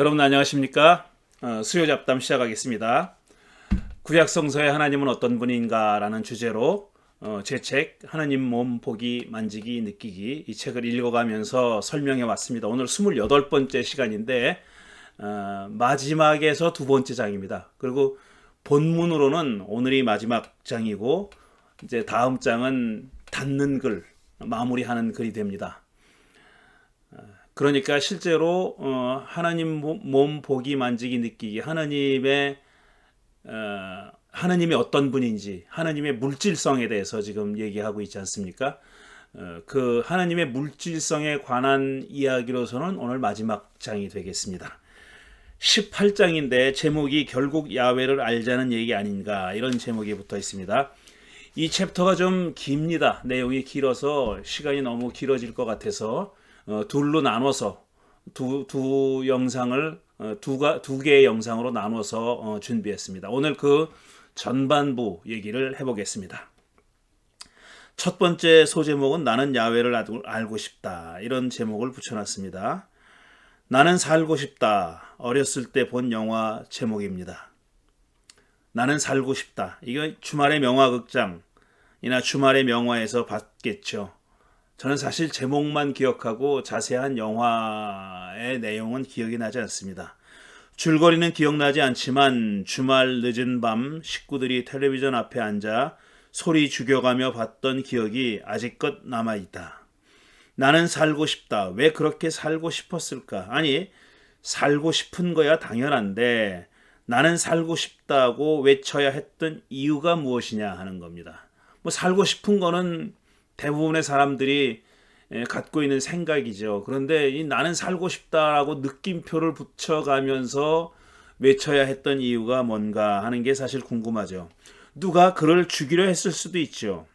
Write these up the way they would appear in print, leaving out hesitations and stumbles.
여러분 안녕하십니까? 수요 잡담 시작하겠습니다. 구약 성서의 하나님은 어떤 분인가 라는 주제로 제 책 하나님 몸 보기 만지기 느끼기 이 책을 읽어가면서 설명해 왔습니다. 오늘 28번째 시간인데 마지막에서 두 번째 장입니다. 그리고 본문으로는 오늘이 마지막 장이고 이제 다음 장은 닫는 글, 마무리하는 글이 됩니다. 그러니까 실제로 하나님 몸 보기 만지기 느끼기 하나님이 어떤 분인지 하나님의 물질성에 대해서 지금 얘기하고 있지 않습니까? 그 하나님의 물질성에 관한 이야기로서는 오늘 마지막 장이 되겠습니다. 18장인데 제목이 결국 야훼를 알자는 얘기 아닌가 이런 제목이 붙어 있습니다. 이 챕터가 좀 깁니다. 내용이 길어서 시간이 너무 길어질 것 같아서 둘로 나눠서 두 영상을 두 개의 영상으로 나눠서 준비했습니다. 오늘 그 전반부 얘기를 해보겠습니다. 첫 번째 소제목은 나는 야훼를 알고 싶다 이런 제목을 붙여놨습니다. 나는 살고 싶다 어렸을 때 본 영화 제목입니다. 나는 살고 싶다 이거 주말의 명화극장이나 주말의 명화에서 봤겠죠. 저는 사실 제목만 기억하고 자세한 영화의 내용은 기억이 나지 않습니다. 줄거리는 기억나지 않지만 주말 늦은 밤 식구들이 텔레비전 앞에 앉아 소리 죽여가며 봤던 기억이 아직껏 남아있다. 나는 살고 싶다. 왜 그렇게 살고 싶었을까? 아니, 살고 싶은 거야 당연한데 나는 살고 싶다고 외쳐야 했던 이유가 무엇이냐 하는 겁니다. 뭐 살고 싶은 거는 대부분의 사람들이 갖고 있는 생각이죠. 그런데 이 나는 살고 싶다라고 느낌표를 붙여가면서 외쳐야 했던 이유가 뭔가 하는 게 사실 궁금하죠. 누가 그를 죽이려 했을 수도 있죠.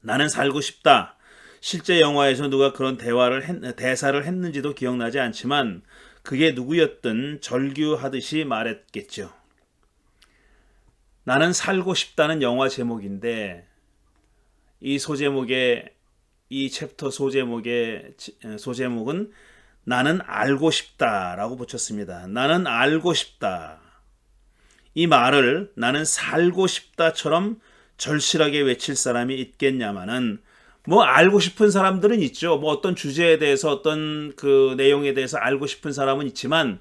나는 살고 싶다. 실제 영화에서 누가 그런 대사를 했는지도 기억나지 않지만 그게 누구였든 절규하듯이 말했겠죠. 나는 살고 싶다는 영화 제목인데 이 챕터 소제목은 나는 알고 싶다라고 붙였습니다. 나는 알고 싶다. 이 말을 나는 살고 싶다처럼 절실하게 외칠 사람이 있겠냐마는 뭐 알고 싶은 사람들은 있죠. 뭐 어떤 주제에 대해서 어떤 그 내용에 대해서 알고 싶은 사람은 있지만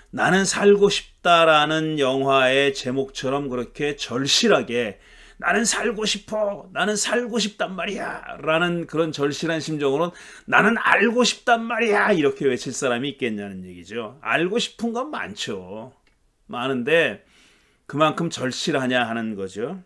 나는 살고 싶다라는 영화의 제목처럼 그렇게 절실하게 나는 살고 싶어. 나는 살고 싶단 말이야. 라는 그런 절실한 심정으로 나는 알고 싶단 말이야. 이렇게 외칠 사람이 있겠냐는 얘기죠. 알고 싶은 건 많죠. 많은데 그만큼 절실하냐 하는 거죠.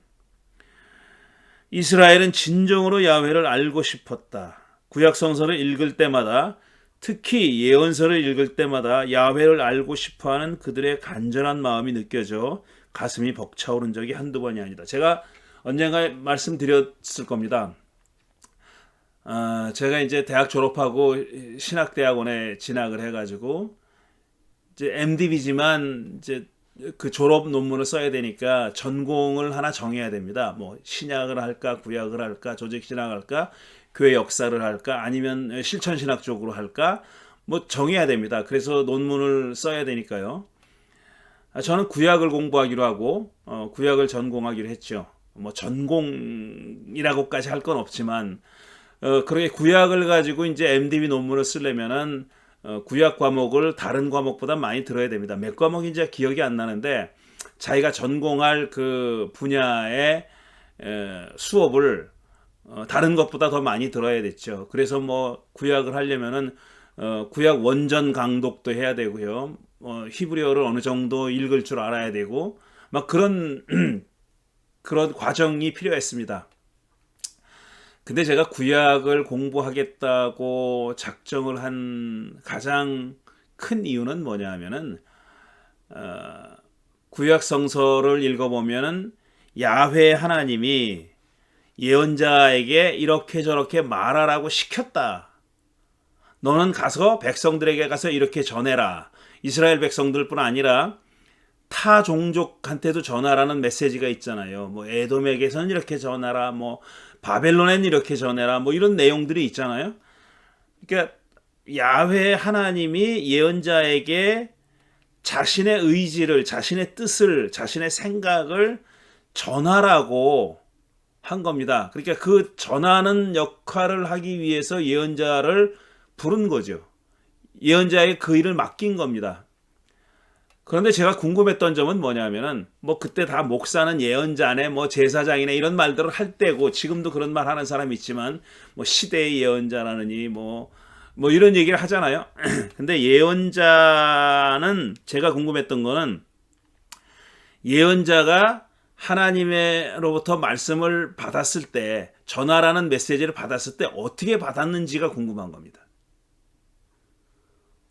이스라엘은 진정으로 야훼를 알고 싶었다. 구약 성서를 읽을 때마다 특히 예언서를 읽을 때마다 야훼를 알고 싶어하는 그들의 간절한 마음이 느껴져 가슴이 벅차오른 적이 한두 번이 아니다. 제가 언젠가 말씀드렸을 겁니다. 제가 이제 대학 졸업하고 신학대학원에 진학을 해가지고 이제 MDB지만 이제 그 졸업 논문을 써야 되니까 전공을 하나 정해야 됩니다. 뭐 신약을 할까, 구약을 할까, 조직신학을 할까, 교회 역사를 할까, 아니면 실천신학 쪽으로 할까, 뭐 정해야 됩니다. 그래서 논문을 써야 되니까요. 저는 구약을 공부하기로 하고 구약을 전공하기로 했죠. 뭐 전공이라고까지 할 건 없지만 그렇게 구약을 가지고 이제 MDB 논문을 쓰려면은 구약 과목을 다른 과목보다 많이 들어야 됩니다. 몇 과목인지 기억이 안 나는데 자기가 전공할 그 분야의 수업을 다른 것보다 더 많이 들어야 됐죠. 그래서 뭐 구약을 하려면은 구약 원전 강독도 해야 되고요. 히브리어를 어느 정도 읽을 줄 알아야 되고 막 그런 그런 과정이 필요했습니다. 근데 제가 구약을 공부하겠다고 작정을 한 가장 큰 이유는 뭐냐 하면은 구약 성서를 읽어보면은 야훼 하나님이 예언자에게 이렇게 저렇게 말하라고 시켰다. 너는 가서 백성들에게 가서 이렇게 전해라. 이스라엘 백성들뿐 아니라 타 종족한테도 전하라는 메시지가 있잖아요. 뭐 에돔에게서는 이렇게 전하라, 뭐 바벨론엔 이렇게 전해라, 뭐 이런 내용들이 있잖아요. 그러니까 야훼 하나님이 예언자에게 자신의 의지를, 자신의 뜻을, 자신의 생각을 전하라고 한 겁니다. 그러니까 그 전하는 역할을 하기 위해서 예언자를 부른 거죠. 예언자의 그 일을 맡긴 겁니다. 그런데 제가 궁금했던 점은 뭐냐면은 뭐 그때 다 목사는 예언자네 뭐 제사장이네 이런 말들을 할 때고 지금도 그런 말 하는 사람이 있지만 뭐 시대의 예언자라느니 뭐 이런 얘기를 하잖아요. 근데 예언자는 제가 궁금했던 거는 예언자가 하나님으로부터 말씀을 받았을 때 전하라는 메시지를 받았을 때 어떻게 받았는지가 궁금한 겁니다.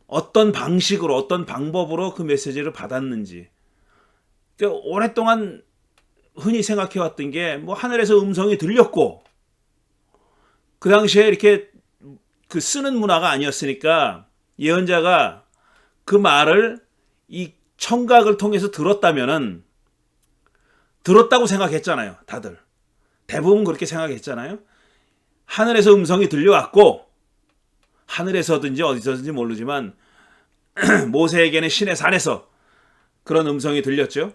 어떤 방식으로 어떤 방법으로 그 메시지를 받았는지. 그러니까 오랫동안 흔히 생각해 왔던 게 뭐 하늘에서 음성이 들렸고 그 당시에 이렇게 그 쓰는 문화가 아니었으니까 예언자가 그 말을 이 청각을 통해서 들었다면은 들었다고 생각했잖아요. 다들. 대부분 그렇게 생각했잖아요. 하늘에서 음성이 들려왔고 하늘에서든지 어디서든지 모르지만 모세에게는 신의 산에서 그런 음성이 들렸죠.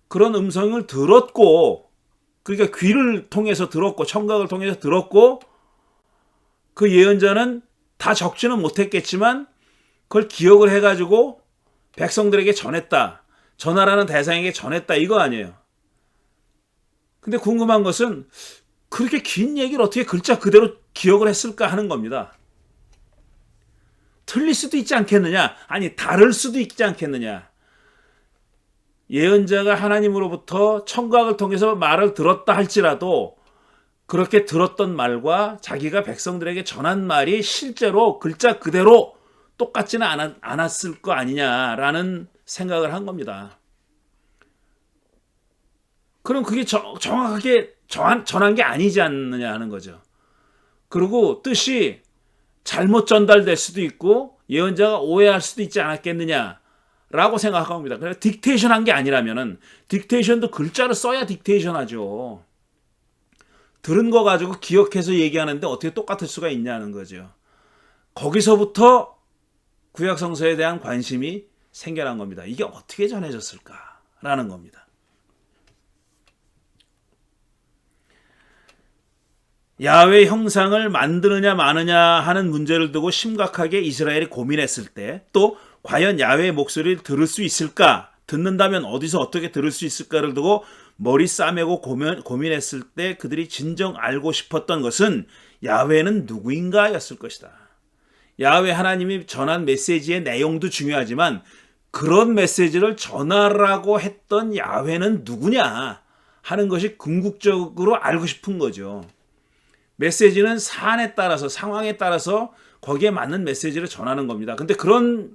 그런 음성을 들었고 그러니까 귀를 통해서 들었고 청각을 통해서 들었고 그 예언자는 다 적지는 못했겠지만 그걸 기억을 해가지고 백성들에게 전했다. 전하라는 대상에게 전했다 이거 아니에요. 근데 궁금한 것은 그렇게 긴 얘기를 어떻게 글자 그대로 기억을 했을까 하는 겁니다. 틀릴 수도 있지 않겠느냐? 아니 다를 수도 있지 않겠느냐? 예언자가 하나님으로부터 청각을 통해서 말을 들었다 할지라도 그렇게 들었던 말과 자기가 백성들에게 전한 말이 실제로 글자 그대로 똑같지는 않았을 거 아니냐라는 생각을 한 겁니다. 그럼 그게 정확하게 전한 게 아니지 않느냐 하는 거죠. 그리고 뜻이 잘못 전달될 수도 있고 예언자가 오해할 수도 있지 않았겠느냐라고 생각합니다. 그래서 딕테이션 한 게 아니라면은 딕테이션도 글자를 써야 딕테이션 하죠. 들은 거 가지고 기억해서 얘기하는데 어떻게 똑같을 수가 있냐는 거죠. 거기서부터 구약성서에 대한 관심이 생겨난 겁니다. 이게 어떻게 전해졌을까라는 겁니다. 야훼 형상을 만드느냐 마느냐 하는 문제를 두고 심각하게 이스라엘이 고민했을 때 또 과연 야훼의 목소리를 들을 수 있을까? 듣는다면 어디서 어떻게 들을 수 있을까를 두고 머리 싸매고 고민했을 때 그들이 진정 알고 싶었던 것은 야훼는 누구인가 였을 것이다. 야훼 하나님이 전한 메시지의 내용도 중요하지만 그런 메시지를 전하라고 했던 야훼는 누구냐 하는 것이 궁극적으로 알고 싶은 거죠. 메시지는 사안에 따라서 상황에 따라서 거기에 맞는 메시지를 전하는 겁니다. 근데 그런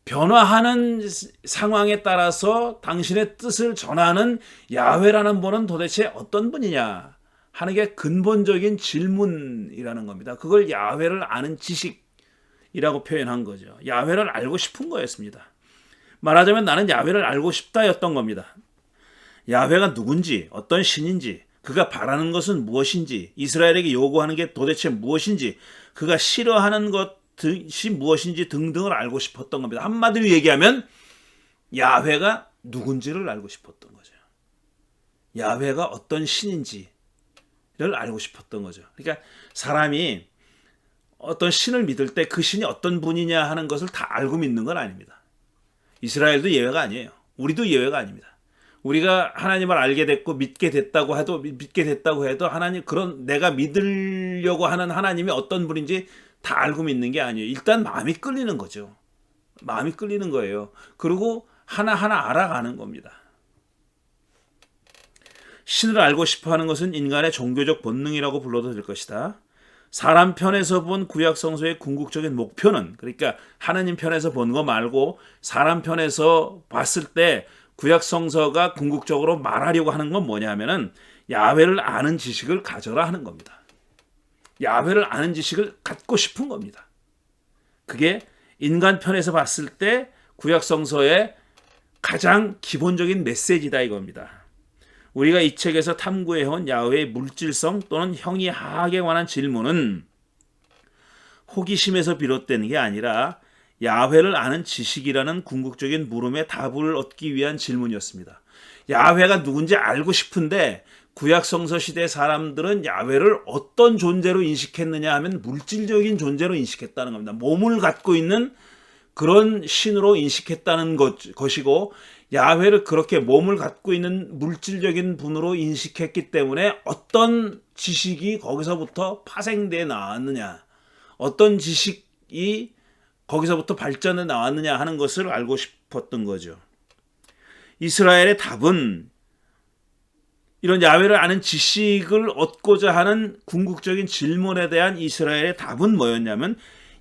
변화하는 상황에 따라서 당신의 뜻을 전하는 야훼라는 분은 도대체 어떤 분이냐 하는 게 근본적인 질문이라는 겁니다. 그걸 야훼를 아는 지식이라고 표현한 거죠. 야훼를 알고 싶은 거였습니다. 말하자면 나는 야훼를 알고 싶다였던 겁니다. 야훼가 누군지 어떤 신인지 그가 바라는 것은 무엇인지 이스라엘에게 요구하는 게 도대체 무엇인지 그가 싫어하는 것이 무엇인지 등등을 알고 싶었던 겁니다. 한마디로 얘기하면 야훼가 누군지를 알고 싶었던 거죠. 야훼가 어떤 신인지를 알고 싶었던 거죠. 그러니까 사람이 어떤 신을 믿을 때 그 신이 어떤 분이냐 하는 것을 다 알고 믿는 건 아닙니다. 이스라엘도 예외가 아니에요. 우리도 예외가 아닙니다. 우리가 하나님을 알게 됐고 믿게 됐다고 해도 하나님 그런 내가 믿으려고 하는 하나님이 어떤 분인지 다 알고 믿는 게 아니에요. 일단 마음이 끌리는 거죠. 마음이 끌리는 거예요. 그리고 하나하나 알아가는 겁니다. 신을 알고 싶어하는 것은 인간의 종교적 본능이라고 불러도 될 것이다. 사람 편에서 본 구약 성서의 궁극적인 목표는 그러니까 하나님 편에서 본 거 말고 사람 편에서 봤을 때 구약 성서가 궁극적으로 말하려고 하는 건 뭐냐면은 야훼를 아는 지식을 가져라 하는 겁니다. 야훼를 아는 지식을 갖고 싶은 겁니다. 그게 인간 편에서 봤을 때 구약 성서의 가장 기본적인 메시지다 이겁니다. 우리가 이 책에서 탐구해온 야훼의 물질성 또는 형이하하에 관한 질문은 호기심에서 비롯된 게 아니라 야훼를 아는 지식이라는 궁극적인 물음에 답을 얻기 위한 질문이었습니다. 야훼가 누군지 알고 싶은데 구약 성서 시대 사람들은 야훼를 어떤 존재로 인식했느냐 하면 물질적인 존재로 인식했다는 겁니다. 몸을 갖고 있는 그런 신으로 인식했다는 것이고, 야훼를 그렇게 몸을 갖고 있는 물질적인 분으로 인식했기 때문에 어떤 지식이 거기서부터 파생돼 나왔느냐, 어떤 지식이 거기서부터 발전해 나왔느냐 하는 것을 알고 싶었던 거죠. 이스라엘의 답은 이런 야훼를 아는 지식을 얻고자 하는 궁극적인 질문에 대한 이스라엘의 답은 뭐였냐면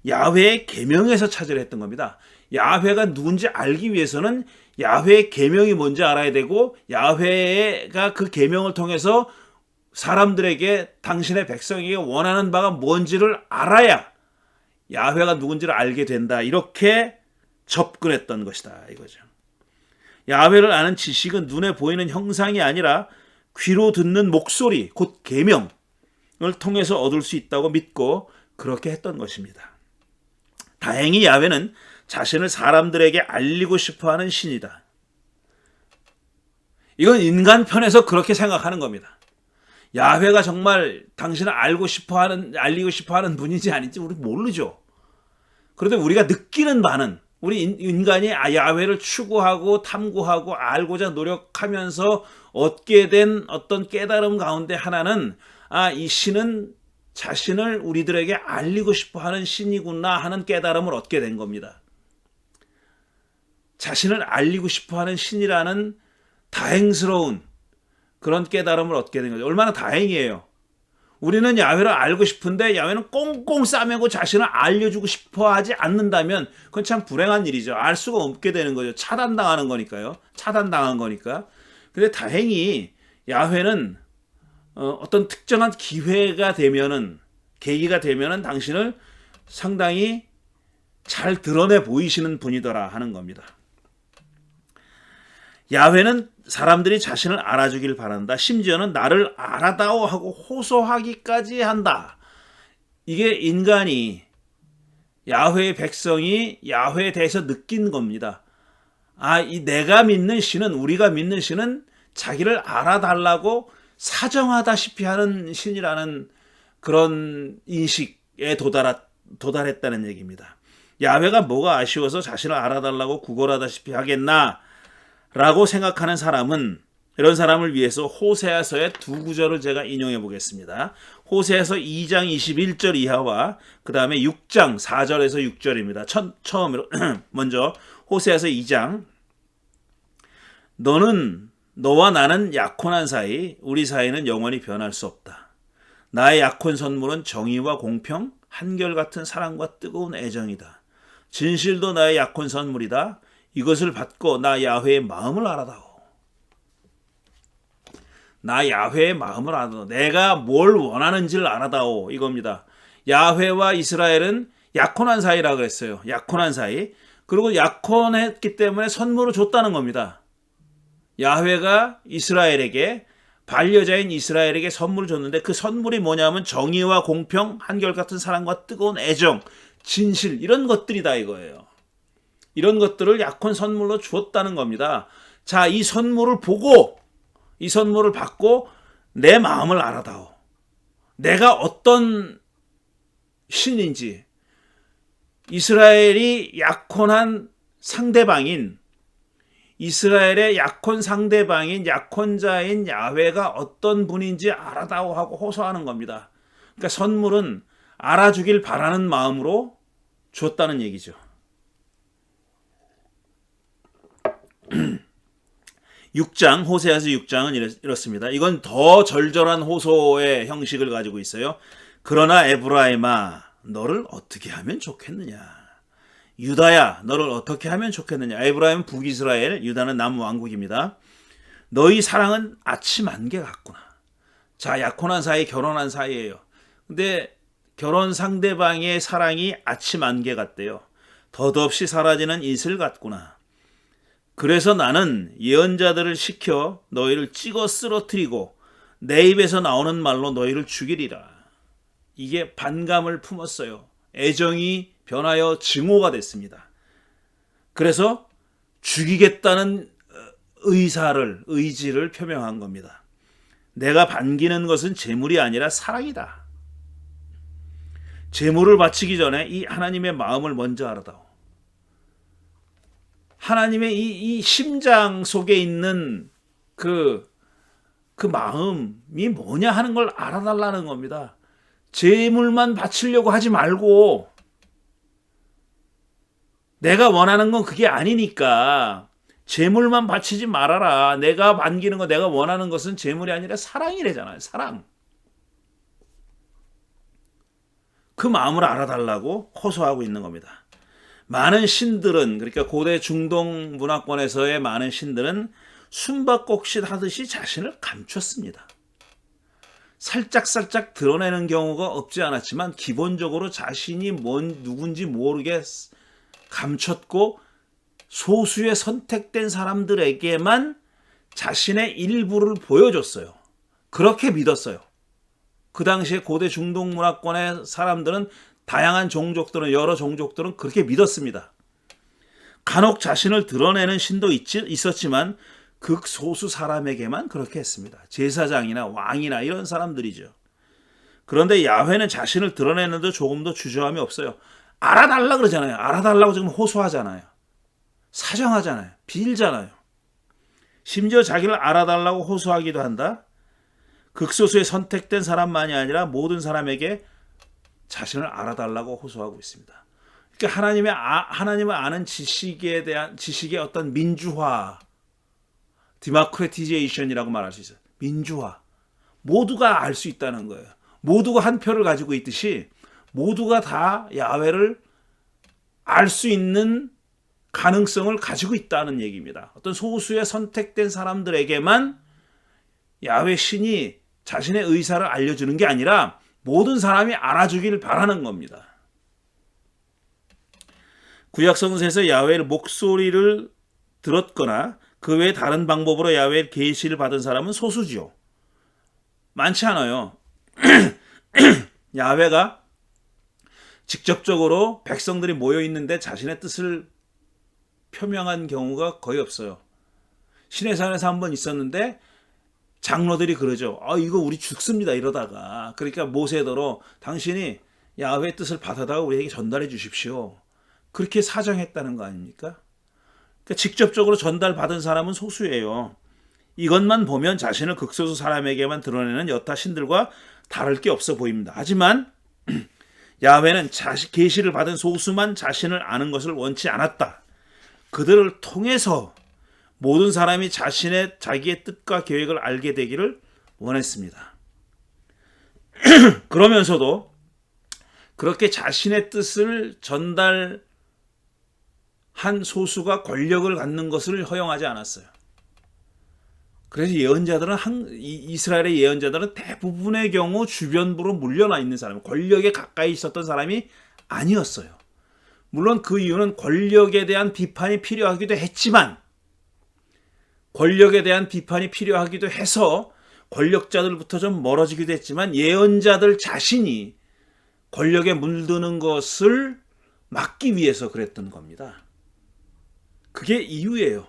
야훼의 계명에서 찾으려 했던 겁니다. 야훼가 누군지 알기 위해서는 야훼의 계명이 뭔지 알아야 되고, 야훼가 그 계명을 통해서 사람들에게, 당신의 백성에게 원하는 바가 뭔지를 알아야 야훼가 누군지를 알게 된다. 이렇게 접근했던 것이다 이거죠. 야훼를 아는 지식은 눈에 보이는 형상이 아니라 귀로 듣는 목소리, 곧 계명을 통해서 얻을 수 있다고 믿고 그렇게 했던 것입니다. 다행히 야훼는 자신을 사람들에게 알리고 싶어하는 신이다. 이건 인간 편에서 그렇게 생각하는 겁니다. 야훼가 정말 당신을 알리고 싶어하는 분인지 아닌지 우리 모르죠. 그런데 우리가 느끼는 바는, 우리 인간이 야훼를 추구하고 탐구하고 알고자 노력하면서 얻게 된 어떤 깨달음 가운데 하나는, 이 신은 자신을 우리들에게 알리고 싶어하는 신이구나 하는 깨달음을 얻게 된 겁니다. 자신을 알리고 싶어하는 신이라는 다행스러운 그런 깨달음을 얻게 된 거죠. 얼마나 다행이에요. 우리는 야훼를 알고 싶은데 야훼는 꽁꽁 싸매고 자신을 알려주고 싶어 하지 않는다면 그건 참 불행한 일이죠. 알 수가 없게 되는 거죠. 차단당하는 거니까요. 차단당한 거니까. 근데 다행히 야훼는 어떤 특정한 기회가 되면은, 계기가 되면은 당신을 상당히 잘 드러내 보이시는 분이더라 하는 겁니다. 야훼는 사람들이 자신을 알아주길 바란다. 심지어는 나를 알아다오 하고 호소하기까지 한다. 이게 인간이, 야훼의 백성이 야훼에 대해서 느낀 겁니다. 이 내가 믿는 신은, 우리가 믿는 신은 자기를 알아달라고 사정하다시피 하는 신이라는 그런 인식에 도달했다는 얘기입니다. 야훼가 뭐가 아쉬워서 자신을 알아달라고 구걸하다시피 하겠나 라고 생각하는 사람은, 이런 사람을 위해서 호세아서의 두 구절을 제가 인용해 보겠습니다. 호세아서 2장 21절 이하와 그 다음에 6장 4절에서 6절입니다. 처음으로 먼저 호세아서 2장. 너와 나는 약혼한 사이, 우리 사이는 영원히 변할 수 없다. 나의 약혼 선물은 정의와 공평, 한결같은 사랑과 뜨거운 애정이다. 진실도 나의 약혼 선물이다. 이것을 받고 나 야훼의 마음을 알아다오. 나 야훼의 마음을 알아다오. 내가 뭘 원하는지를 알아다오. 이겁니다. 야훼와 이스라엘은 약혼한 사이라고 그랬어요. 약혼한 사이. 그리고 약혼했기 때문에 선물을 줬다는 겁니다. 야훼가 이스라엘에게, 반려자인 이스라엘에게 선물을 줬는데 그 선물이 뭐냐면 정의와 공평, 한결같은 사랑과 뜨거운 애정, 진실, 이런 것들이다 이거예요. 이런 것들을 약혼 선물로 주었다는 겁니다. 자, 이 선물을 보고, 이 선물을 받고 내 마음을 알아다오. 내가 어떤 신인지, 이스라엘이 약혼한 상대방인, 이스라엘의 약혼 상대방인 약혼자인 야훼가 어떤 분인지 알아다오 하고 호소하는 겁니다. 그러니까 선물은 알아주길 바라는 마음으로 줬다는 얘기죠. 6장, 호세아서 6장은 이렇습니다. 이건 더 절절한 호소의 형식을 가지고 있어요. 그러나 에브라임아, 너를 어떻게 하면 좋겠느냐? 유다야, 너를 어떻게 하면 좋겠느냐? 에브라임은 북이스라엘, 유다는 남왕국입니다. 너희 사랑은 아침 안개 같구나. 자, 약혼한 사이, 결혼한 사이예요. 근데 결혼 상대방의 사랑이 아침 안개 같대요. 덧없이 사라지는 이슬 같구나. 그래서 나는 예언자들을 시켜 너희를 찍어 쓰러뜨리고 내 입에서 나오는 말로 너희를 죽이리라. 이게 반감을 품었어요. 애정이 변하여 증오가 됐습니다. 그래서 죽이겠다는 의지를 표명한 겁니다. 내가 반기는 것은 재물이 아니라 사랑이다. 재물을 바치기 전에 이 하나님의 마음을 먼저 알아다오. 하나님의 이 심장 속에 있는 그 마음이 뭐냐 하는 걸 알아달라는 겁니다. 재물만 바치려고 하지 말고, 내가 원하는 건 그게 아니니까 재물만 바치지 말아라. 내가 반기는 거, 내가 원하는 것은 재물이 아니라 사랑이래잖아요. 사랑. 그 마음을 알아달라고 호소하고 있는 겁니다. 많은 신들은, 그러니까 고대 중동 문화권에서의 많은 신들은 숨바꼭질 하듯이 자신을 감췄습니다. 살짝 드러내는 경우가 없지 않았지만 기본적으로 자신이 누군지 모르게 감췄고, 소수의 선택된 사람들에게만 자신의 일부를 보여줬어요. 그렇게 믿었어요. 그 당시에 고대 중동 문화권의 사람들은, 다양한 종족들은, 여러 종족들은 그렇게 믿었습니다. 간혹 자신을 드러내는 신도 있었지만 극소수 사람에게만 그렇게 했습니다. 제사장이나 왕이나 이런 사람들이죠. 그런데 야훼는 자신을 드러내는데 조금도 주저함이 없어요. 알아달라 그러잖아요. 알아달라고 지금 호소하잖아요. 사정하잖아요. 빌잖아요. 심지어 자기를 알아달라고 호소하기도 한다. 극소수의 선택된 사람만이 아니라 모든 사람에게 자신을 알아달라고 호소하고 있습니다. 그러니까 하나님을 아는 지식의 어떤 민주화, 디모크레티제이션이라고 말할 수 있어요. 민주화. 모두가 알 수 있다는 거예요. 모두가 한 표를 가지고 있듯이 모두가 다 야훼를 알 수 있는 가능성을 가지고 있다는 얘기입니다. 어떤 소수의 선택된 사람들에게만 야훼 신이 자신의 의사를 알려주는 게 아니라 모든 사람이 알아주길 바라는 겁니다. 구약 성서에서 야훼의 목소리를 들었거나 그 외에 다른 방법으로 야훼의 계시를 받은 사람은 소수지요. 많지 않아요. 야훼가 직접적으로 백성들이 모여 있는데 자신의 뜻을 표명한 경우가 거의 없어요. 시내산에서 한번 있었는데 장로들이 그러죠. 이거 우리 죽습니다 이러다가. 그러니까 모세더러 당신이 야훼의 뜻을 받아다가 우리에게 전달해 주십시오. 그렇게 사정했다는 거 아닙니까? 그러니까 직접적으로 전달받은 사람은 소수예요. 이것만 보면 자신을 극소수 사람에게만 드러내는 여타 신들과 다를 게 없어 보입니다. 하지만 야훼는 계시를 받은 소수만 자신을 아는 것을 원치 않았다. 그들을 통해서 모든 사람이 자기의 뜻과 계획을 알게 되기를 원했습니다. 그러면서도 그렇게 자신의 뜻을 전달한 소수가 권력을 갖는 것을 허용하지 않았어요. 그래서 이스라엘의 예언자들은 대부분의 경우 주변부로 물려나 있는 사람, 권력에 가까이 있었던 사람이 아니었어요. 물론 그 이유는 권력에 대한 비판이 필요하기도 했지만, 권력에 대한 비판이 필요하기도 해서 권력자들부터 좀 멀어지기도 했지만, 예언자들 자신이 권력에 물드는 것을 막기 위해서 그랬던 겁니다. 그게 이유예요.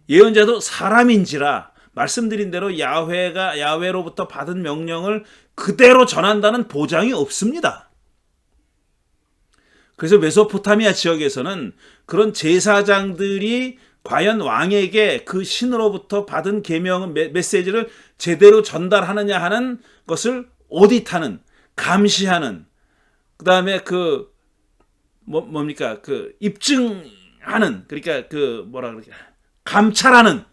예언자도 사람인지라 말씀드린 대로 야훼로부터 받은 명령을 그대로 전한다는 보장이 없습니다. 그래서 메소포타미아 지역에서는 그런 제사장들이 과연 왕에게 그 신으로부터 받은 메시지를 제대로 전달하느냐 하는 것을 오디트하는, 감시하는, 그 다음에 입증하는, 그러니까 감찰하는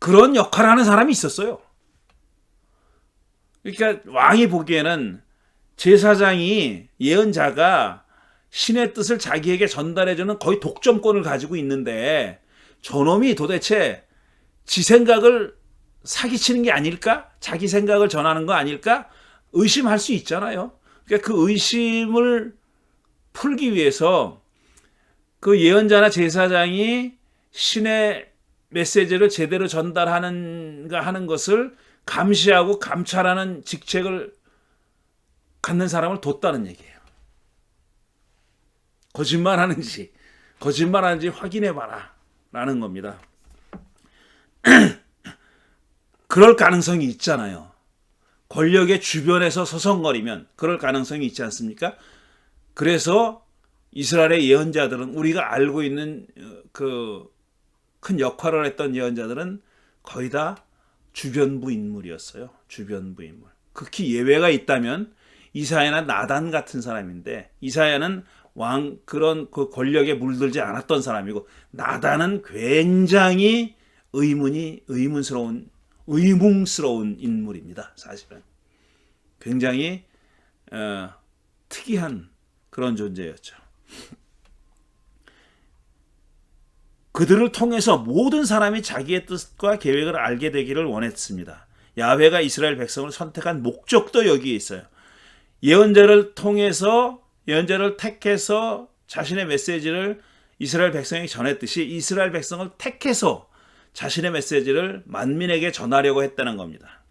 그런 역할을 하는 사람이 있었어요. 그러니까 왕이 보기에는 제사장이, 예언자가 신의 뜻을 자기에게 전달해주는 거의 독점권을 가지고 있는데 저놈이 도대체 지 생각을 사기치는 게 아닐까? 자기 생각을 전하는 거 아닐까? 의심할 수 있잖아요. 그러니까 그 의심을 풀기 위해서 그 예언자나 제사장이 신의 메시지를 제대로 전달하는가 하는 것을 감시하고 감찰하는 직책을 갖는 사람을 뒀다는 얘기예요. 거짓말하는지 거짓말하는지 확인해봐라 라는 겁니다. 그럴 가능성이 있잖아요. 권력의 주변에서 서성거리면 그럴 가능성이 있지 않습니까? 그래서 이스라엘의 예언자들은, 우리가 알고 있는 그 큰 역할을 했던 예언자들은 거의 다 주변부 인물이었어요. 주변부 인물. 극히 예외가 있다면 이사야나 나단 같은 사람인데, 이사야는 그런 그 권력에 물들지 않았던 사람이고, 나단은 굉장히 의문스러운 인물입니다. 사실은 굉장히 특이한 그런 존재였죠. 그들을 통해서 모든 사람이 자기의 뜻과 계획을 알게 되기를 원했습니다. 야훼가 이스라엘 백성을 선택한 목적도 여기에 있어요. 예언자를 택해서 자신의 메시지를 이스라엘 백성에게 전했듯이, 이스라엘 백성을 택해서 자신의 메시지를 만민에게 전하려고 했다는 겁니다.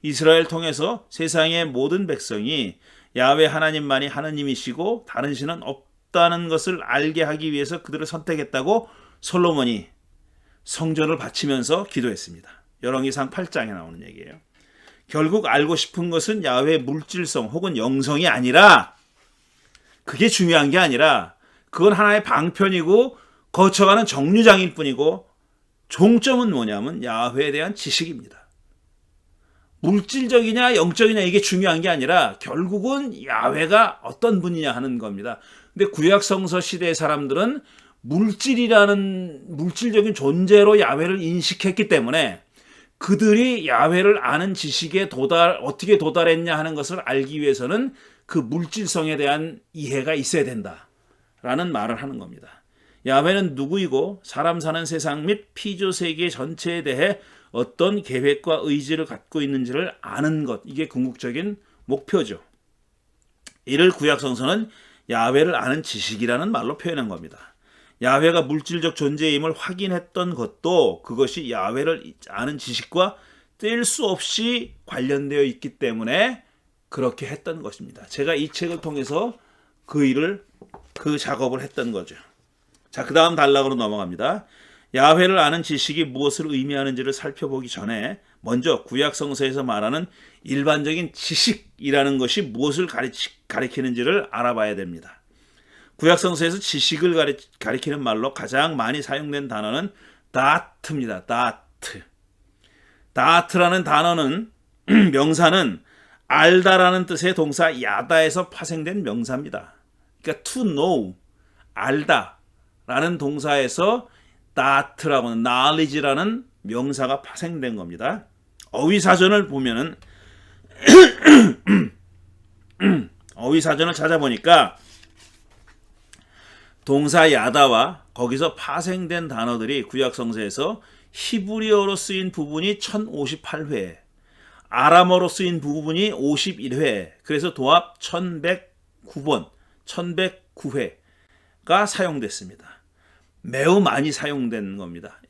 이스라엘 통해서 세상의 모든 백성이 야훼 하나님만이 하나님이시고 다른 신은 없다는 것을 알게 하기 위해서 그들을 선택했다고 솔로몬이 성전을 바치면서 기도했습니다. 열왕기상 8장에 나오는 얘기예요. 결국 알고 싶은 것은 야훼의 물질성 혹은 영성이 아니라, 그게 중요한 게 아니라, 그건 하나의 방편이고 거쳐가는 정류장일 뿐이고, 종점은 뭐냐면 야훼에 대한 지식입니다. 물질적이냐 영적이냐 이게 중요한 게 아니라 결국은 야훼가 어떤 분이냐 하는 겁니다. 근데 구약 성서 시대의 사람들은 물질적인 존재로 야훼를 인식했기 때문에, 그들이 야훼를 아는 지식에 어떻게 도달했냐 하는 것을 알기 위해서는 그 물질성에 대한 이해가 있어야 된다라는 말을 하는 겁니다. 야훼는 누구이고 사람 사는 세상 및 피조 세계 전체에 대해 어떤 계획과 의지를 갖고 있는지를 아는 것, 이게 궁극적인 목표죠. 이를 구약 성서는 야훼를 아는 지식이라는 말로 표현한 겁니다. 야훼가 물질적 존재임을 확인했던 것도 그것이 야훼를 아는 지식과 뗄 수 없이 관련되어 있기 때문에 그렇게 했던 것입니다. 제가 이 책을 통해서 그 작업을 했던 거죠. 자, 그 다음 단락으로 넘어갑니다. 야훼를 아는 지식이 무엇을 의미하는지를 살펴보기 전에 먼저 구약 성서에서 말하는 일반적인 지식이라는 것이 무엇을 가리키는지를 알아봐야 됩니다. 구약 성서에서 지식을 가리키는 말로 가장 많이 사용된 단어는 다트입니다. 다트라는 단어는 명사는 알다라는 뜻의 동사 야다에서 파생된 명사입니다. 그러니까 to know, 알다라는 동사에서 다트라고는 knowledge라는 명사가 파생된 겁니다. 어휘사전을 보면은 어휘사전을 찾아보니까 동사 야다와 거기서 파생된 단어들이 구약 성서에서 히브리어로 쓰인 부분이 1058회, 아람어로 쓰인 부분이 51회, 그래서 도합 1109번, 1109회가 사용됐습니다. 매우 많이 사용된 겁니다.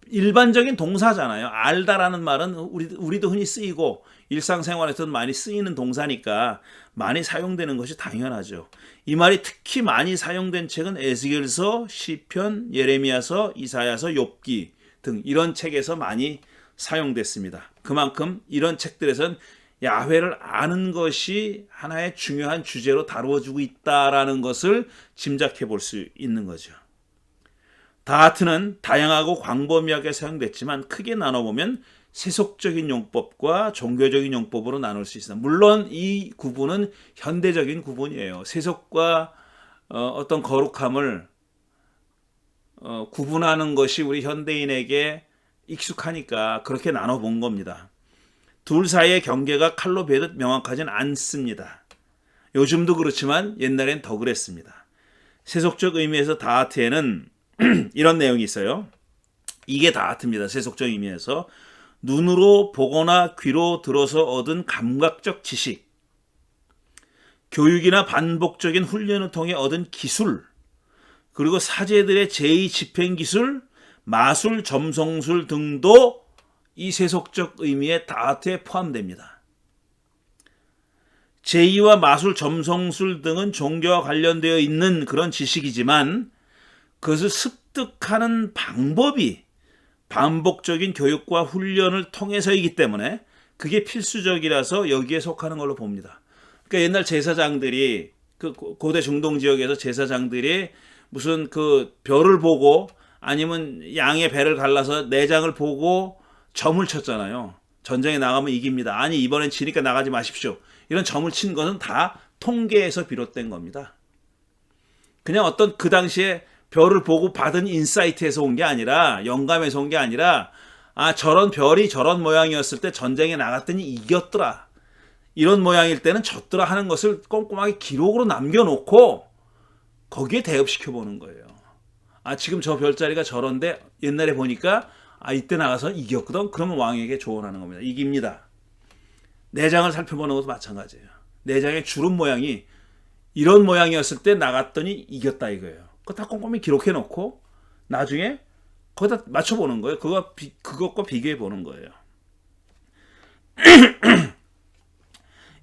일반적인 동사잖아요. 알다라는 말은 우리도 흔히 쓰이고 일상생활에서는 많이 쓰이는 동사니까 많이 사용되는 것이 당연하죠. 이 말이 특히 많이 사용된 책은 에스겔서, 시편, 예레미야서, 이사야서, 욥기 등 이런 책에서 많이 사용됐습니다. 그만큼 이런 책들에선 야훼를 아는 것이 하나의 중요한 주제로 다루어지고 있다라는 것을 짐작해 볼 수 있는 거죠. 다하트는 다양하고 광범위하게 사용됐지만 크게 나눠보면 세속적인 용법과 종교적인 용법으로 나눌 수 있습니다. 물론 이 구분은 현대적인 구분이에요. 세속과 어떤 거룩함을 구분하는 것이 우리 현대인에게 익숙하니까 그렇게 나눠본 겁니다. 둘 사이의 경계가 칼로 베듯 명확하진 않습니다. 요즘도 그렇지만 옛날엔 더 그랬습니다. 세속적 의미에서 다하트에는 이런 내용이 있어요. 이게 다하트입니다. 세속적 의미에서 눈으로 보거나 귀로 들어서 얻은 감각적 지식, 교육이나 반복적인 훈련을 통해 얻은 기술, 그리고 사제들의 제의 집행 기술, 마술, 점성술 등도 이 세속적 의미의 다하트에 포함됩니다. 제의와 마술, 점성술 등은 종교와 관련되어 있는 그런 지식이지만 그것을 습득하는 방법이 반복적인 교육과 훈련을 통해서이기 때문에 그게 필수적이라서 여기에 속하는 걸로 봅니다. 그러니까 옛날 제사장들이 그 고대 중동 지역에서 제사장들이 무슨 그 별을 보고 아니면 양의 배를 갈라서 내장을 보고 점을 쳤잖아요. 전쟁에 나가면 이깁니다. 아니 이번엔 지니까 나가지 마십시오. 이런 점을 친 것은 다 통계에서 비롯된 겁니다. 그냥 어떤 그 당시에 별을 보고 받은 인사이트에서 온 게 아니라 영감에서 온 게 아니라 아 저런 별이 저런 모양이었을 때 전쟁에 나갔더니 이겼더라. 이런 모양일 때는 졌더라 하는 것을 꼼꼼하게 기록으로 남겨놓고 거기에 대입시켜 보는 거예요. 아 지금 저 별자리가 저런데 옛날에 보니까 아 이때 나가서 이겼거든. 그러면 왕에게 조언하는 겁니다. 이깁니다. 내장을 살펴보는 것도 마찬가지예요. 내장의 주름 모양이 이런 모양이었을 때 나갔더니 이겼다 이거예요. 그거 다 꼼꼼히 기록해 놓고 나중에 거기다 맞춰보는 거예요. 그것과 비교해 보는 거예요.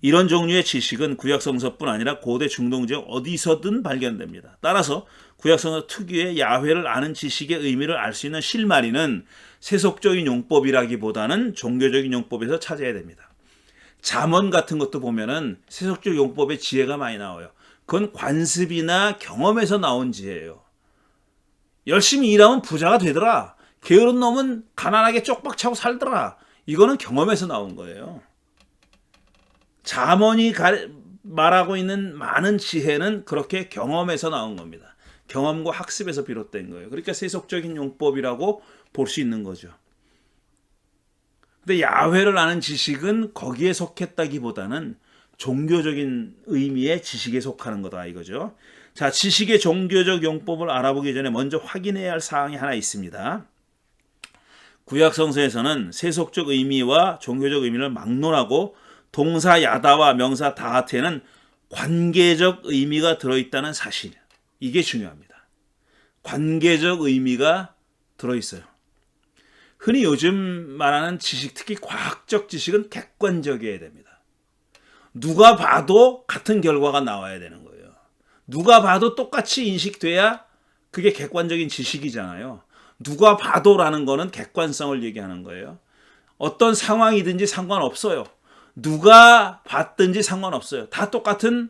이런 종류의 지식은 구약성서뿐 아니라 고대 중동 지역 어디서든 발견됩니다. 따라서 구약성서 특유의 야훼를 아는 지식의 의미를 알 수 있는 실마리는 세속적인 용법이라기보다는 종교적인 용법에서 찾아야 됩니다. 잠언 같은 것도 보면은 세속적 용법의 지혜가 많이 나와요. 그건 관습이나 경험에서 나온 지혜예요. 열심히 일하면 부자가 되더라. 게으른 놈은 가난하게 쪽박 차고 살더라. 이거는 경험에서 나온 거예요. 잠언이 말하고 있는 많은 지혜는 그렇게 경험에서 나온 겁니다. 경험과 학습에서 비롯된 거예요. 그러니까 세속적인 용법이라고 볼 수 있는 거죠. 근데 야훼를 아는 지식은 거기에 속했다기보다는 종교적인 의미의 지식에 속하는 거다 이거죠. 자, 지식의 종교적 용법을 알아보기 전에 먼저 확인해야 할 사항이 하나 있습니다. 구약성서에서는 세속적 의미와 종교적 의미를 막론하고 동사 야다와 명사 다하트에는 관계적 의미가 들어있다는 사실. 이게 중요합니다. 관계적 의미가 들어있어요. 흔히 요즘 말하는 지식, 특히 과학적 지식은 객관적이어야 됩니다. 누가 봐도 같은 결과가 나와야 되는 거예요. 누가 봐도 똑같이 인식돼야 그게 객관적인 지식이잖아요. 누가 봐도라는 거는 객관성을 얘기하는 거예요. 어떤 상황이든지 상관없어요. 누가 봤든지 상관없어요. 다 똑같은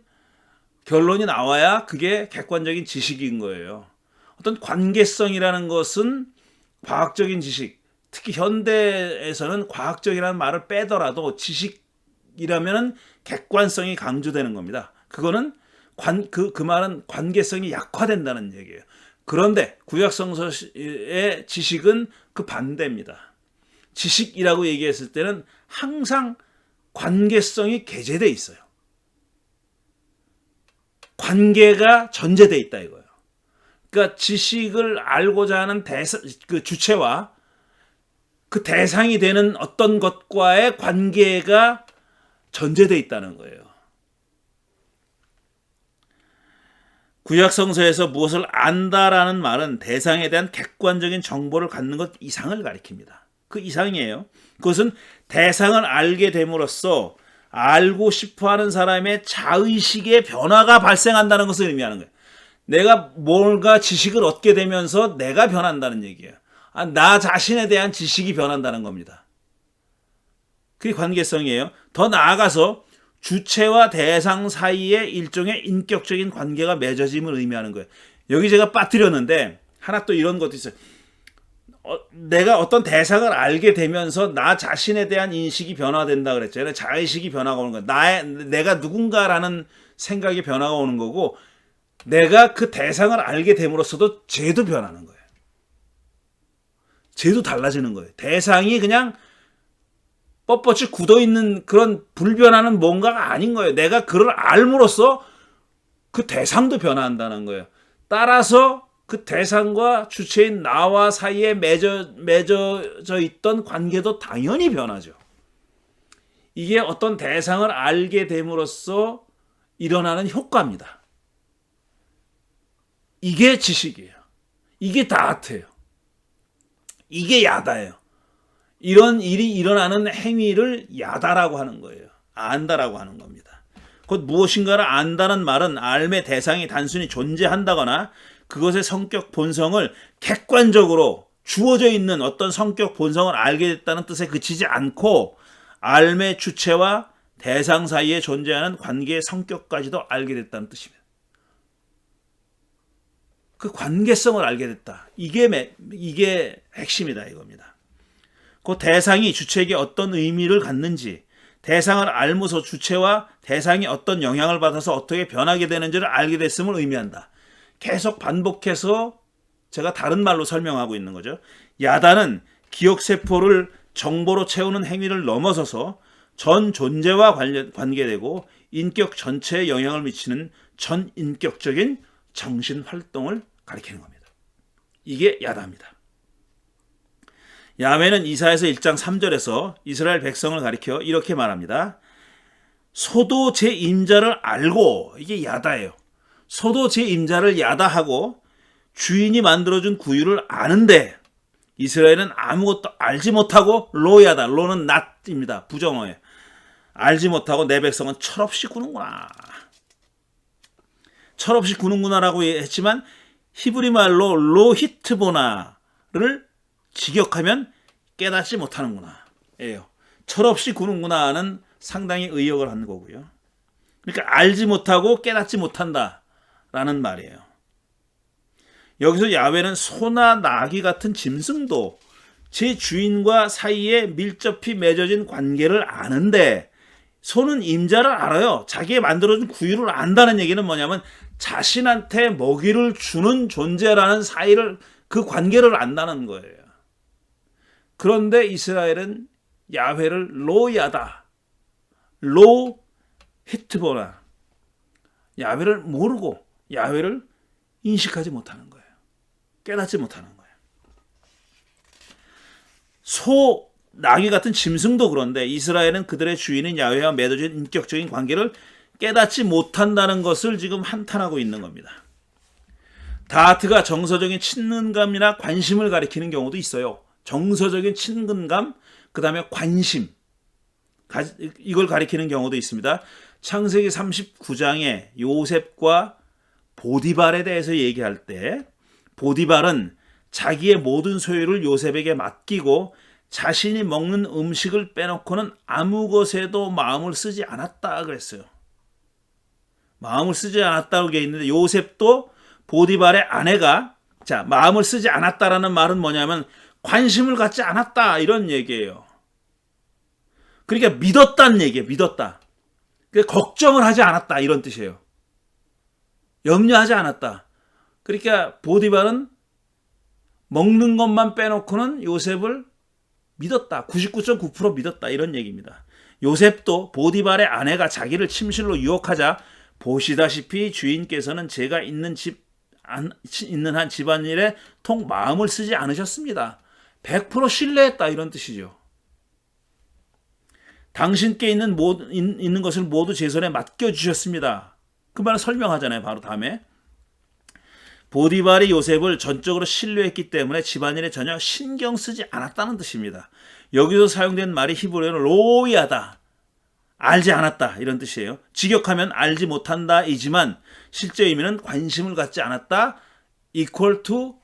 결론이 나와야 그게 객관적인 지식인 거예요. 어떤 관계성이라는 것은 과학적인 지식, 특히 현대에서는 과학적이라는 말을 빼더라도 지식이라면 객관성이 강조되는 겁니다. 그거는 그 말은 관계성이 약화된다는 얘기예요. 그런데 구약성서의 지식은 그 반대입니다. 지식이라고 얘기했을 때는 항상 관계성이 개재되어 있어요. 관계가 전제되어 있다 이거예요. 그러니까 지식을 알고자 하는 그 주체와 그 대상이 되는 어떤 것과의 관계가 전제되어 있다는 거예요. 구약성서에서 무엇을 안다라는 말은 대상에 대한 객관적인 정보를 갖는 것 이상을 가리킵니다. 그 이상이에요. 그것은 대상을 알게 됨으로써 알고 싶어하는 사람의 자의식의 변화가 발생한다는 것을 의미하는 거예요. 내가 뭔가 지식을 얻게 되면서 내가 변한다는 얘기예요. 나 자신에 대한 지식이 변한다는 겁니다. 그게 관계성이에요. 더 나아가서 주체와 대상 사이에 일종의 인격적인 관계가 맺어짐을 의미하는 거예요. 여기 제가 빠뜨렸는데 하나 또 이런 것도 있어요. 내가 어떤 대상을 알게 되면서 나 자신에 대한 인식이 변화된다 그랬잖아요. 자의식이 변화가 오는 거예요. 내가 누군가라는 생각의 변화가 오는 거고 내가 그 대상을 알게 됨으로써도 죄도 변하는 거예요. 죄도 달라지는 거예요. 대상이 그냥 뻣뻣이 굳어있는 그런 불변하는 뭔가가 아닌 거예요. 내가 그를 알므로써 그 대상도 변화한다는 거예요. 따라서 그 대상과 주체인 나와 사이에 맺어져 있던 관계도 당연히 변하죠. 이게 어떤 대상을 알게 됨으로써 일어나는 효과입니다. 이게 지식이에요. 이게 다하트예요. 이게 야다예요. 이런 일이 일어나는 행위를 야다라고 하는 거예요. 안다라고 하는 겁니다. 곧 무엇인가를 안다는 말은 알의 대상이 단순히 존재한다거나 그것의 성격 본성을 객관적으로 주어져 있는 어떤 성격 본성을 알게 됐다는 뜻에 그치지 않고 알의 주체와 대상 사이에 존재하는 관계의 성격까지도 알게 됐다는 뜻입니다. 그 관계성을 알게 됐다. 이게 핵심이다 이겁니다. 그 대상이 주체에게 어떤 의미를 갖는지, 대상을 알면서 주체와 대상이 어떤 영향을 받아서 어떻게 변하게 되는지를 알게 됐음을 의미한다. 계속 반복해서 제가 다른 말로 설명하고 있는 거죠. 야단은 기억세포를 정보로 채우는 행위를 넘어서서 전 존재와 관계되고 인격 전체에 영향을 미치는 전인격적인 정신활동을 가리키는 겁니다. 이게 야다입니다. 야훼는 이사야서 1장 3절에서 이스라엘 백성을 가리켜 이렇게 말합니다. 소도 제 임자를 알고, 이게 야다예요. 소도 제 임자를 야다하고 주인이 만들어준 구유를 아는데 이스라엘은 아무것도 알지 못하고 로야다. 로는 낫입니다. 부정어예요. 알지 못하고 내 백성은 철없이 구는구나. 철없이 구는구나라고 했지만 히브리 말로 로히트보나를 직역하면 깨닫지 못하는구나 예요. 철없이 구는구나는 상당히 의역을 한 거고요. 그러니까 알지 못하고 깨닫지 못한다라는 말이에요. 여기서 야훼는 소나 나귀 같은 짐승도 제 주인과 사이에 밀접히 맺어진 관계를 아는데, 소는 임자를 알아요. 자기의 만들어준 구유를 안다는 얘기는 뭐냐면 자신한테 먹이를 주는 존재라는 사이를, 그 관계를 안다는 거예요. 그런데 이스라엘은 야훼를 로야다, 로 히트보나, 야훼를 모르고 야훼를 인식하지 못하는 거예요. 깨닫지 못하는 거예요. 소, 나귀 같은 짐승도 그런데 이스라엘은 그들의 주인인 야훼와 맺어진 인격적인 관계를 깨닫지 못한다는 것을 지금 한탄하고 있는 겁니다. 다하트가 정서적인 친근감이나 관심을 가리키는 경우도 있어요. 정서적인 친근감, 그 다음에 관심, 이걸 가리키는 경우도 있습니다. 창세기 39장에 요셉과 보디발에 대해서 얘기할 때 보디발은 자기의 모든 소유를 요셉에게 맡기고 자신이 먹는 음식을 빼놓고는 아무 것에도 마음을 쓰지 않았다 그랬어요. 마음을 쓰지 않았다고 돼 있는데 요셉도 보디발의 아내가, 자, 마음을 쓰지 않았다라는 말은 뭐냐면 관심을 갖지 않았다 이런 얘기예요. 그러니까 믿었다는 얘기예요. 믿었다. 그러니까 걱정을 하지 않았다 이런 뜻이에요. 염려하지 않았다. 그러니까 보디발은 먹는 것만 빼놓고는 요셉을 믿었다. 99.9% 믿었다 이런 얘기입니다. 요셉도 보디발의 아내가 자기를 침실로 유혹하자 보시다시피 주인께서는 제가 있는 한 집안일에 통 마음을 쓰지 않으셨습니다. 100% 신뢰했다 이런 뜻이죠. 당신께 있는 것을 모두 제 손에 맡겨주셨습니다. 그 말을 설명하잖아요. 바로 다음에. 보디발이 요셉을 전적으로 신뢰했기 때문에 집안일에 전혀 신경 쓰지 않았다는 뜻입니다. 여기서 사용된 말이 히브리어로 로야다, 알지 않았다 이런 뜻이에요. 직역하면 알지 못한다 이지만 실제 의미는 관심을 갖지 않았다 equal to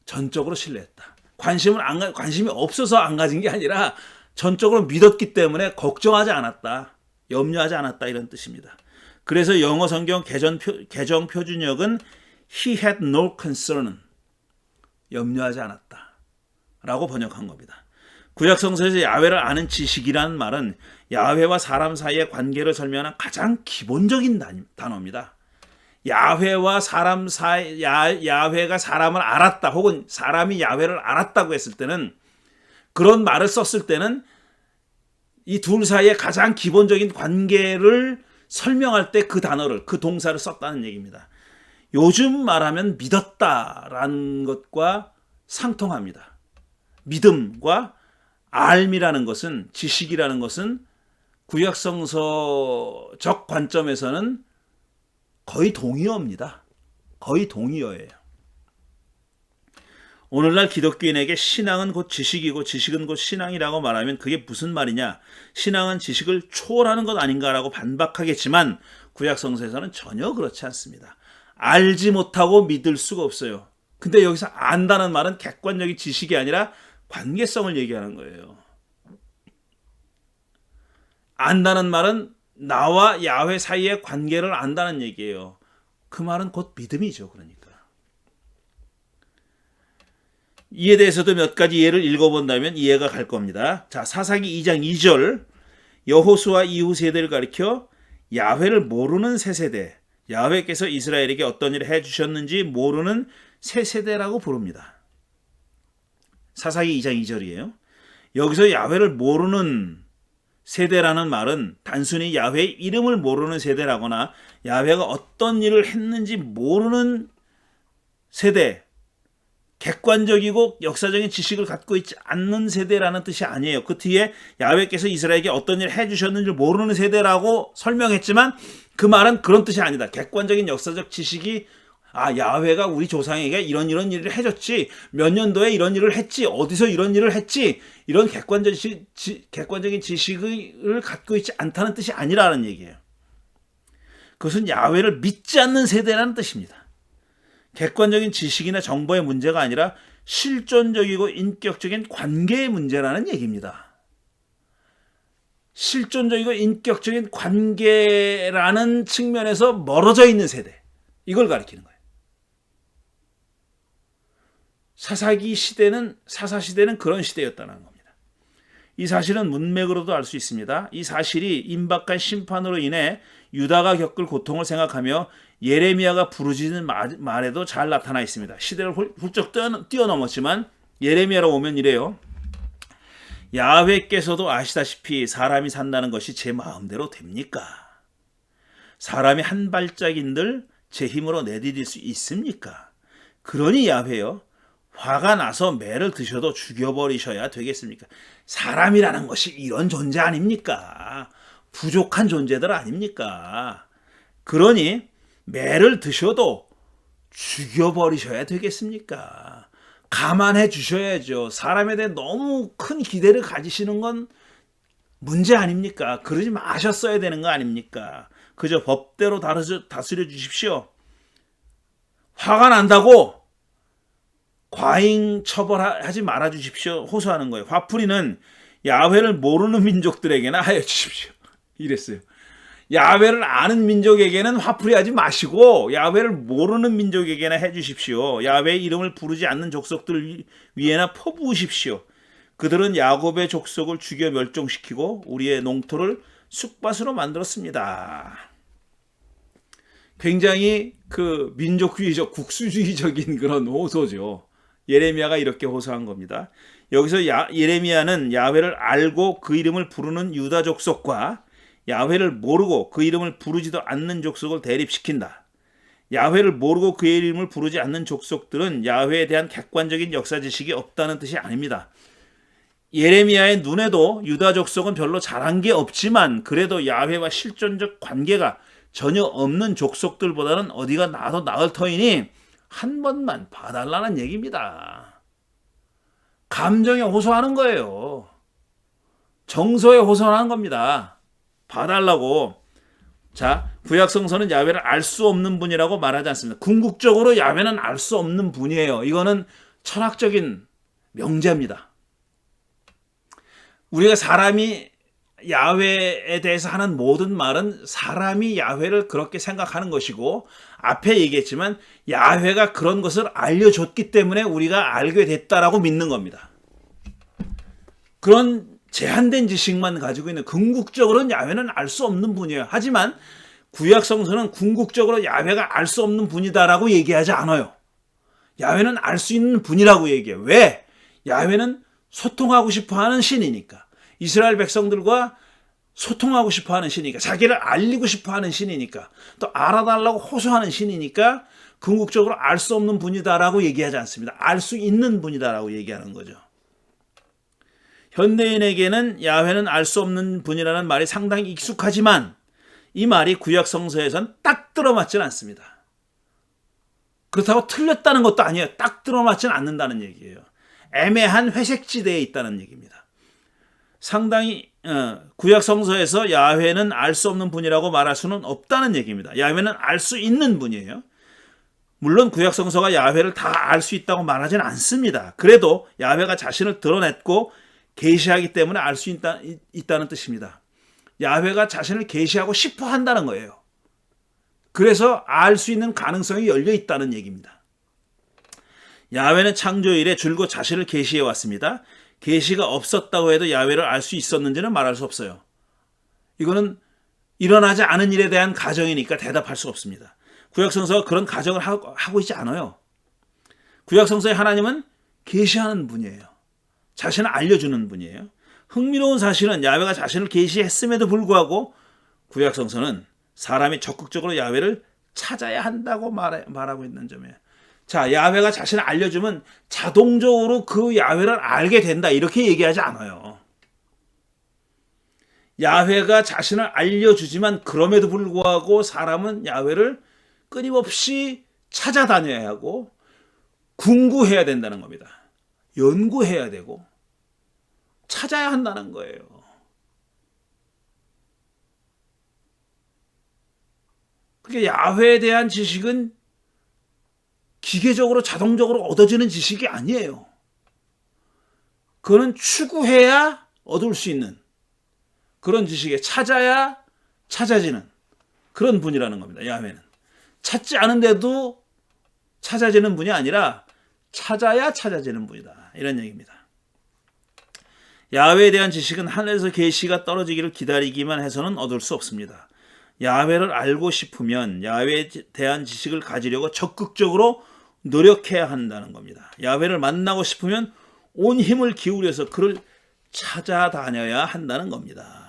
전적으로 신뢰했다. 관심이 없어서 안 가진 게 아니라 전적으로 믿었기 때문에 걱정하지 않았다, 염려하지 않았다 이런 뜻입니다. 그래서 영어 성경 개정 표준역은 He had no concern, 염려하지 않았다 라고 번역한 겁니다. 구약 성서에서 야훼를 아는 지식이라는 말은 야훼와 사람 사이의 관계를 설명하는 가장 기본적인 단어입니다. 야훼와 사람 사이, 야훼가 사람을 알았다 혹은 사람이 야훼를 알았다고 했을 때는, 그런 말을 썼을 때는 이 둘 사이의 가장 기본적인 관계를 설명할 때 그 단어를, 그 동사를 썼다는 얘기입니다. 요즘 말하면 믿었다라는 것과 상통합니다. 믿음과 알미라는 것은, 지식이라는 것은 구약성서적 관점에서는 거의 동의어입니다. 거의 동의어예요. 오늘날 기독교인에게 신앙은 곧 지식이고 지식은 곧 신앙이라고 말하면 그게 무슨 말이냐, 신앙은 지식을 초월하는 것 아닌가라고 반박하겠지만 구약 성서에서는 전혀 그렇지 않습니다. 알지 못하고 믿을 수가 없어요. 근데 여기서 안다는 말은 객관적인 지식이 아니라 관계성을 얘기하는 거예요. 안다는 말은 나와 야훼 사이의 관계를 안다는 얘기예요. 그 말은 곧 믿음이죠. 그러니까. 이에 대해서도 몇 가지 예를 읽어본다면 이해가 갈 겁니다. 자, 사사기 2장 2절 여호수아 이후 세대를 가리켜 야훼를 모르는 새 세대, 야훼께서 이스라엘에게 어떤 일을 해주셨는지 모르는 새 세대라고 부릅니다. 사사기 2장 2절이에요. 여기서 야훼를 모르는 세대라는 말은 단순히 야훼의 이름을 모르는 세대라거나 야훼가 어떤 일을 했는지 모르는 세대, 객관적이고 역사적인 지식을 갖고 있지 않는 세대라는 뜻이 아니에요. 그 뒤에 야훼께서 이스라엘에게 어떤 일을 해주셨는지 모르는 세대라고 설명했지만 그 말은 그런 뜻이 아니다. 객관적인 역사적 지식이 야훼가 우리 조상에게 이런 일을 해줬지, 몇 년도에 이런 일을 했지, 어디서 이런 일을 했지, 이런 객관적인 지식을 갖고 있지 않다는 뜻이 아니라는 얘기예요. 그것은 야훼를 믿지 않는 세대라는 뜻입니다. 객관적인 지식이나 정보의 문제가 아니라 실존적이고 인격적인 관계의 문제라는 얘기입니다. 실존적이고 인격적인 관계라는 측면에서 멀어져 있는 세대, 이걸 가리키는 거예요. 사사 시대는 그런 시대였다는 겁니다. 이 사실은 문맥으로도 알 수 있습니다. 이 사실이 임박한 심판으로 인해 유다가 겪을 고통을 생각하며 예레미야가 부르짖는 말에도 잘 나타나 있습니다. 시대를 훌쩍 뛰어넘었지만 예레미야로 오면 이래요. 야훼께서도 아시다시피 사람이 산다는 것이 제 마음대로 됩니까? 사람이 한 발짝인들 제 힘으로 내디딜 수 있습니까? 그러니 야훼여, 화가 나서 매를 드셔도 죽여버리셔야 되겠습니까? 사람이라는 것이 이런 존재 아닙니까? 부족한 존재들 아닙니까? 그러니 매를 드셔도 죽여버리셔야 되겠습니까? 감안해 주셔야죠. 사람에 대해 너무 큰 기대를 가지시는 건 문제 아닙니까? 그러지 마셨어야 되는 거 아닙니까? 그저 법대로 다스려 주십시오. 화가 난다고 과잉 처벌하지 말아 주십시오. 호소하는 거예요. 화풀이는 야훼를 모르는 민족들에게나 하여 주십시오. 이랬어요. 야훼를 아는 민족에게는 화풀이하지 마시고 야훼를 모르는 민족에게나 해 주십시오. 야훼의 이름을 부르지 않는 족속들 위에나 퍼부으십시오. 그들은 야곱의 족속을 죽여 멸종시키고 우리의 농토를 쑥밭으로 만들었습니다. 굉장히 그 민족주의적, 국수주의적인 그런 호소죠. 예레미야가 이렇게 호소한 겁니다. 여기서 예레미야는 야훼를 알고 그 이름을 부르는 유다 족속과 야훼를 모르고 그 이름을 부르지도 않는 족속을 대립시킨다. 야훼를 모르고 그의 이름을 부르지 않는 족속들은 야훼에 대한 객관적인 역사 지식이 없다는 뜻이 아닙니다. 예레미야의 눈에도 유다 족속은 별로 잘한 게 없지만 그래도 야훼와 실존적 관계가 전혀 없는 족속들보다는 어디가 나도 나을 터이니 한 번만 봐달라는 얘기입니다. 감정에 호소하는 거예요. 정서에 호소하는 겁니다. 봐달라고. 자, 구약성서는 야훼를 알 수 없는 분이라고 말하지 않습니다. 궁극적으로 야훼는 알 수 없는 분이에요. 이거는 철학적인 명제입니다. 우리가 사람이 야훼에 대해서 하는 모든 말은 사람이 야훼를 그렇게 생각하는 것이고 앞에 얘기했지만 야훼가 그런 것을 알려줬기 때문에 우리가 알게 됐다라고 믿는 겁니다. 그런 제한된 지식만 가지고 있는 궁극적으로는 야훼는 알 수 없는 분이에요. 하지만 구약성서는 궁극적으로 야훼가 알 수 없는 분이다라고 얘기하지 않아요. 야훼는 알 수 있는 분이라고 얘기해요. 왜? 야훼는 소통하고 싶어하는 신이니까. 이스라엘 백성들과 소통하고 싶어하는 신이니까. 자기를 알리고 싶어하는 신이니까. 또 알아달라고 호소하는 신이니까 궁극적으로 알 수 없는 분이다라고 얘기하지 않습니다. 알 수 있는 분이다라고 얘기하는 거죠. 현대인에게는 야훼는 알 수 없는 분이라는 말이 상당히 익숙하지만 이 말이 구약성서에선 딱 들어맞지는 않습니다. 그렇다고 틀렸다는 것도 아니에요. 딱 들어맞지는 않는다는 얘기예요. 애매한 회색지대에 있다는 얘기입니다. 상당히 구약성서에서 야훼는 알 수 없는 분이라고 말할 수는 없다는 얘기입니다. 야훼는 알 수 있는 분이에요. 물론 구약 성서가 야훼를 다 알 수 있다고 말하지는 않습니다. 그래도 야훼가 자신을 드러냈고 계시하기 때문에 알 수 있다는 뜻입니다. 야훼가 자신을 계시하고 싶어 한다는 거예요. 그래서 알 수 있는 가능성이 열려 있다는 얘기입니다. 야훼는 창조 이래 줄곧 자신을 계시해 왔습니다. 계시가 없었다고 해도 야훼를 알 수 있었는지는 말할 수 없어요. 이거는 일어나지 않은 일에 대한 가정이니까 대답할 수 없습니다. 구약성서가 그런 가정을 하고 있지 않아요. 구약성서의 하나님은 계시하는 분이에요. 자신을 알려주는 분이에요. 흥미로운 사실은 야훼가 자신을 계시했음에도 불구하고 구약성서는 사람이 적극적으로 야훼를 찾아야 한다고 말하고 있는 점이에요. 자, 야훼가 자신을 알려주면 자동적으로 그 야훼를 알게 된다 이렇게 얘기하지 않아요. 야훼가 자신을 알려주지만 그럼에도 불구하고 사람은 야훼를 끊임없이 찾아다녀야 하고 궁구해야 된다는 겁니다. 연구해야 되고 찾아야 한다는 거예요. 그러니까 야훼에 대한 지식은 기계적으로 자동적으로 얻어지는 지식이 아니에요. 그거는 추구해야 얻을 수 있는 그런 지식에 찾아야 찾아지는 그런 분이라는 겁니다. 야훼는 찾지 않은데도 찾아지는 분이 아니라 찾아야 찾아지는 분이다. 이런 얘기입니다. 야훼에 대한 지식은 하늘에서 계시가 떨어지기를 기다리기만 해서는 얻을 수 없습니다. 야훼를 알고 싶으면 야훼에 대한 지식을 가지려고 적극적으로 노력해야 한다는 겁니다. 야훼를 만나고 싶으면 온 힘을 기울여서 그를 찾아다녀야 한다는 겁니다.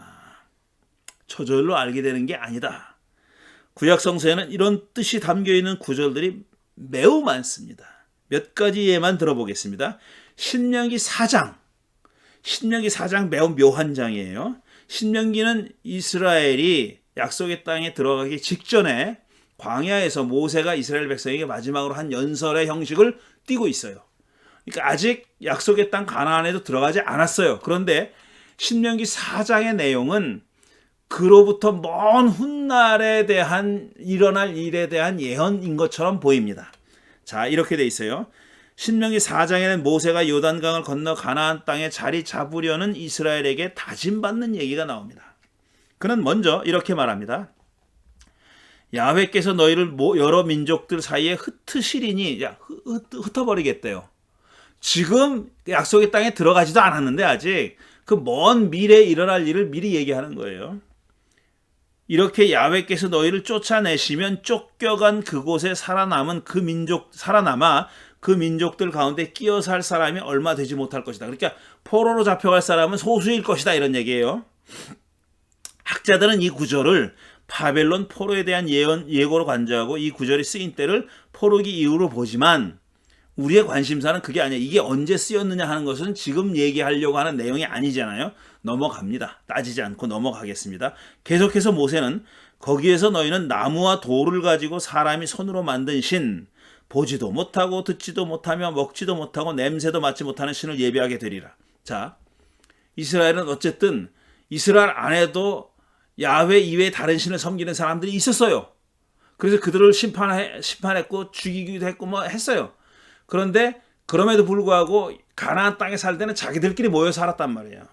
저절로 알게 되는 게 아니다. 구약성서에는 이런 뜻이 담겨있는 구절들이 매우 많습니다. 몇 가지 예만 들어보겠습니다. 신명기 4장 매우 묘한 장이에요. 신명기는 이스라엘이 약속의 땅에 들어가기 직전에 광야에서 모세가 이스라엘 백성에게 마지막으로 한 연설의 형식을 띠고 있어요. 그러니까 아직 약속의 땅 가나안에도 들어가지 않았어요. 그런데 신명기 4장의 내용은 그로부터 먼 훗날에 대한 일어날 일에 대한 예언인 것처럼 보입니다. 자, 이렇게 돼 있어요. 신명기 4장에는 모세가 요단강을 건너 가나안 땅에 자리 잡으려는 이스라엘에게 다짐받는 얘기가 나옵니다. 그는 먼저 이렇게 말합니다. 야훼께서 너희를 여러 민족들 사이에 흩으시리니 흩어버리겠대요. 지금 약속의 땅에 들어가지도 않았는데 아직 그 먼 미래에 일어날 일을 미리 얘기하는 거예요. 이렇게 야훼께서 너희를 쫓아내시면 쫓겨간 그곳에 살아남아 그 민족들 가운데 끼어 살 사람이 얼마 되지 못할 것이다. 그러니까 포로로 잡혀갈 사람은 소수일 것이다 이런 얘기예요. 학자들은 이 구절을 바벨론 포로에 대한 예고로 간주하고 이 구절이 쓰인 때를 포로기 이후로 보지만 우리의 관심사는 그게 아니에요. 이게 언제 쓰였느냐 하는 것은 지금 얘기하려고 하는 내용이 아니잖아요. 넘어갑니다. 따지지 않고 넘어가겠습니다. 계속해서 모세는 거기에서 너희는 나무와 돌을 가지고 사람이 손으로 만든 신, 보지도 못하고 듣지도 못하며 먹지도 못하고 냄새도 맡지 못하는 신을 예배하게 되리라. 자, 이스라엘은 어쨌든 이스라엘 안에도 야훼 이외에 다른 신을 섬기는 사람들이 있었어요. 그래서 그들을 심판했고 죽이기도 했고 뭐 했어요. 그런데 그럼에도 불구하고 가나안 땅에 살 때는 자기들끼리 모여 살았단 말이에요.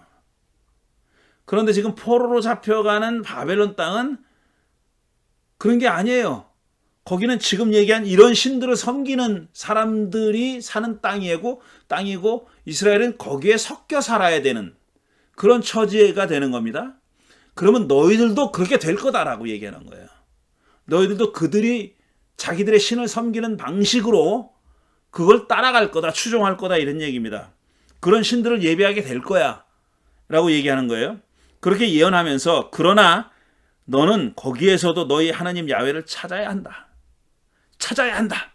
그런데 지금 포로로 잡혀가는 바벨론 땅은 그런 게 아니에요. 거기는 지금 얘기한 이런 신들을 섬기는 사람들이 사는 땅이고 이스라엘은 거기에 섞여 살아야 되는 그런 처지가 되는 겁니다. 그러면 너희들도 그렇게 될 거다라고 얘기하는 거예요. 너희들도 그들이 자기들의 신을 섬기는 방식으로 그걸 따라갈 거다, 추종할 거다 이런 얘기입니다. 그런 신들을 예배하게 될 거야 라고 얘기하는 거예요. 그렇게 예언하면서 그러나 너는 거기에서도 너희 하나님 야훼를 찾아야 한다. 찾아야 한다.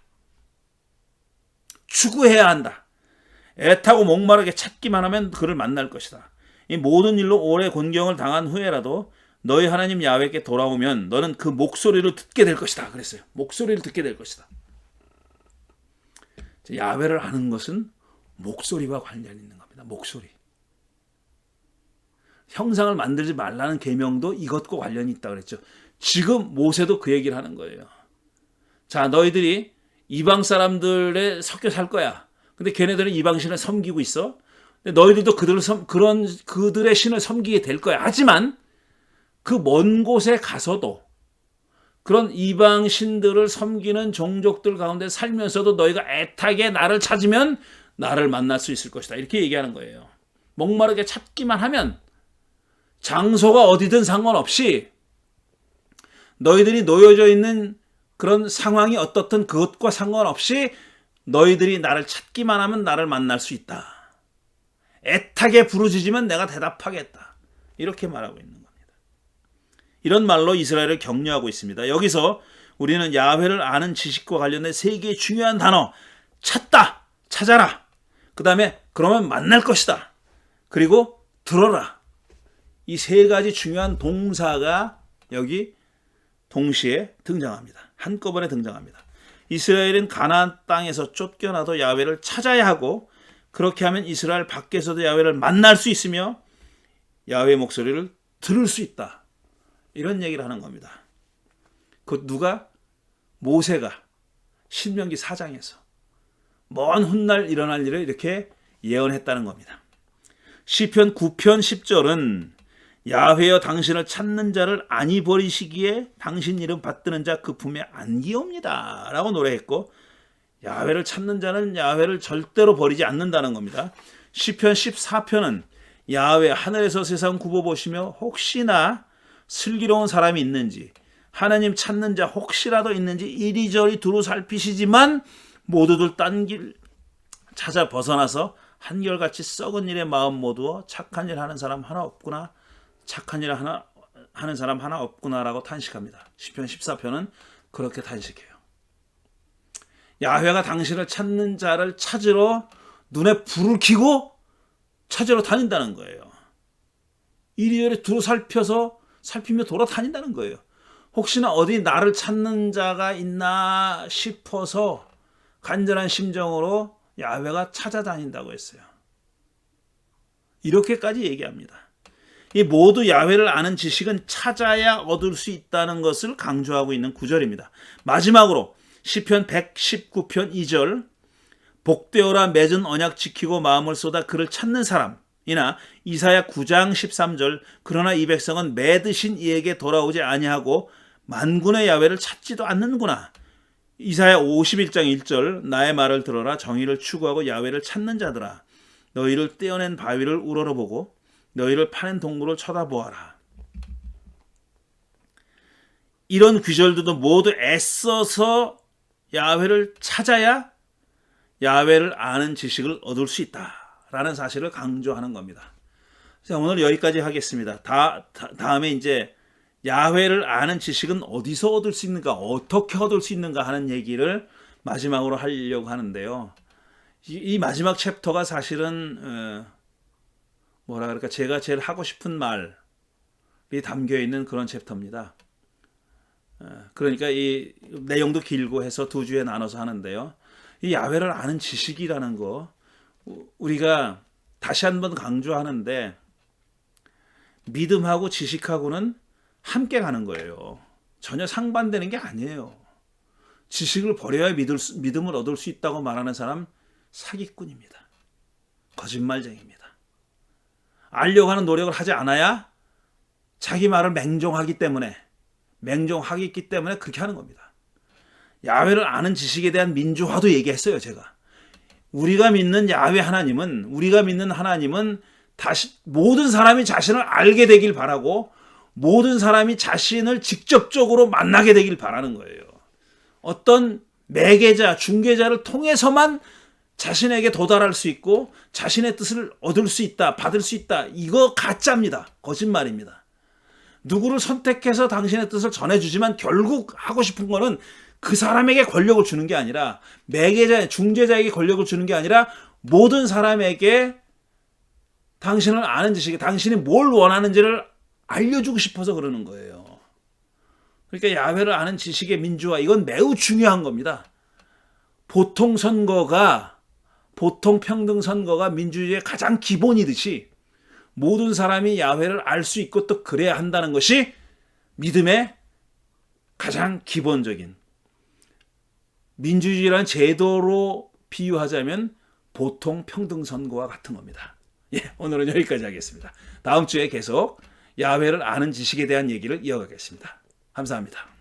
추구해야 한다. 애타고 목마르게 찾기만 하면 그를 만날 것이다. 이 모든 일로 오래 곤경을 당한 후에라도 너희 하나님 야훼께 돌아오면 너는 그 목소리를 듣게 될 것이다. 그랬어요. 목소리를 듣게 될 것이다. 야훼를 아는 것은 목소리와 관련이 있는 겁니다. 목소리. 형상을 만들지 말라는 계명도 이것과 관련이 있다고 그랬죠. 지금 모세도 그 얘기를 하는 거예요. 자, 너희들이 이방 사람들에 섞여 살 거야. 근데 걔네들은 이방 신을 섬기고 있어. 근데 너희들도 그들의 신을 섬기게 될 거야. 하지만 그 먼 곳에 가서도 그런 이방 신들을 섬기는 종족들 가운데 살면서도 너희가 애타게 나를 찾으면 나를 만날 수 있을 것이다. 이렇게 얘기하는 거예요. 목마르게 찾기만 하면 장소가 어디든 상관없이 너희들이 놓여져 있는 그런 상황이 어떻든 그것과 상관없이 너희들이 나를 찾기만 하면 나를 만날 수 있다. 애타게 부르짖으면 내가 대답하겠다. 이렇게 말하고 있는 겁니다. 이런 말로 이스라엘을 격려하고 있습니다. 여기서 우리는 야훼를 아는 지식과 관련된 세 개의 중요한 단어, 찾다, 찾아라. 그 다음에 그러면 만날 것이다. 그리고 들어라. 이 세 가지 중요한 동사가 여기 동시에 등장합니다. 한꺼번에 등장합니다. 이스라엘은 가나안 땅에서 쫓겨나도 야훼를 찾아야 하고 그렇게 하면 이스라엘 밖에서도 야훼를 만날 수 있으며 야훼의 목소리를 들을 수 있다. 이런 얘기를 하는 겁니다. 그 누가? 모세가 신명기 4장에서 먼 훗날 일어날 일을 이렇게 예언했다는 겁니다. 시편 9편 10절은 야훼여 당신을 찾는 자를 아니 버리시기에 당신 이름 받드는 자 그 품에 안기옵니다 라고 노래했고 야훼를 찾는 자는 야훼를 절대로 버리지 않는다는 겁니다. 시편 14편은 야훼 하늘에서 세상 굽어보시며 혹시나 슬기로운 사람이 있는지 하나님 찾는 자 혹시라도 있는지 이리저리 두루 살피시지만 모두들 딴 길 찾아 벗어나서 한결같이 썩은 일에 마음 모두어 착한 일 하는 사람 하나 없구나. 착한 일 하는 사람 하나 없구나라고 탄식합니다. 시편 14편은 그렇게 탄식해요. 야훼가 당신을 찾는 자를 찾으러 눈에 불을 켜고 찾으러 다닌다는 거예요. 이리저리 두루 살피며 돌아다닌다는 거예요. 혹시나 어디 나를 찾는 자가 있나 싶어서 간절한 심정으로 야훼가 찾아다닌다고 했어요. 이렇게까지 얘기합니다. 이 모두 야훼를 아는 지식은 찾아야 얻을 수 있다는 것을 강조하고 있는 구절입니다. 마지막으로 시편 119편 2절 복되어라 맺은 언약 지키고 마음을 쏟아 그를 찾는 사람이나 이사야 9장 13절 그러나 이 백성은 맺으신 이에게 돌아오지 아니하고 만군의 야훼를 찾지도 않는구나. 이사야 51장 1절 나의 말을 들어라 정의를 추구하고 야훼를 찾는 자들아 너희를 떼어낸 바위를 우러러보고 너희를 파낸 동굴을 쳐다보아라. 이런 귀절들도 모두 애써서 야훼를 찾아야 야훼를 아는 지식을 얻을 수 있다라는 사실을 강조하는 겁니다. 자, 오늘 여기까지 하겠습니다. 다음에 이제 야훼를 아는 지식은 어디서 얻을 수 있는가, 어떻게 얻을 수 있는가 하는 얘기를 마지막으로 하려고 하는데요. 이 마지막 챕터가 사실은 뭐라 그럴까 제가 제일 하고 싶은 말이 담겨 있는 그런 챕터입니다. 그러니까 이 내용도 길고 해서 두 주에 나눠서 하는데요. 이 야훼를 아는 지식이라는 거 우리가 다시 한번 강조하는데 믿음하고 지식하고는 함께 가는 거예요. 전혀 상반되는 게 아니에요. 지식을 버려야 믿음을 얻을 수 있다고 말하는 사람 사기꾼입니다. 거짓말쟁이입니다. 알려고 하는 노력을 하지 않아야 자기 말을 맹종하기 때문에 그렇게 하는 겁니다. 야훼를 아는 지식에 대한 민주화도 얘기했어요. 제가 우리가 믿는 하나님은 다시 모든 사람이 자신을 알게 되길 바라고 모든 사람이 자신을 직접적으로 만나게 되길 바라는 거예요. 어떤 매개자, 중개자를 통해서만 자신에게 도달할 수 있고 자신의 뜻을 얻을 수 있다, 받을 수 있다. 이거 가짜입니다. 거짓말입니다. 누구를 선택해서 당신의 뜻을 전해주지만 결국 하고 싶은 거는 그 사람에게 권력을 주는 게 아니라 매개자, 중재자에게 권력을 주는 게 아니라 모든 사람에게 당신을 아는 지식에 당신이 뭘 원하는지를 알려주고 싶어서 그러는 거예요. 그러니까 야훼를 아는 지식의 민주화 이건 매우 중요한 겁니다. 보통 평등 선거가 민주주의의 가장 기본이듯이 모든 사람이 야훼를 알 수 있고 또 그래야 한다는 것이 믿음의 가장 기본적인 민주주의란 제도로 비유하자면 보통 평등 선거와 같은 겁니다. 예, 오늘은 여기까지 하겠습니다. 다음 주에 계속 야훼를 아는 지식에 대한 얘기를 이어가겠습니다. 감사합니다.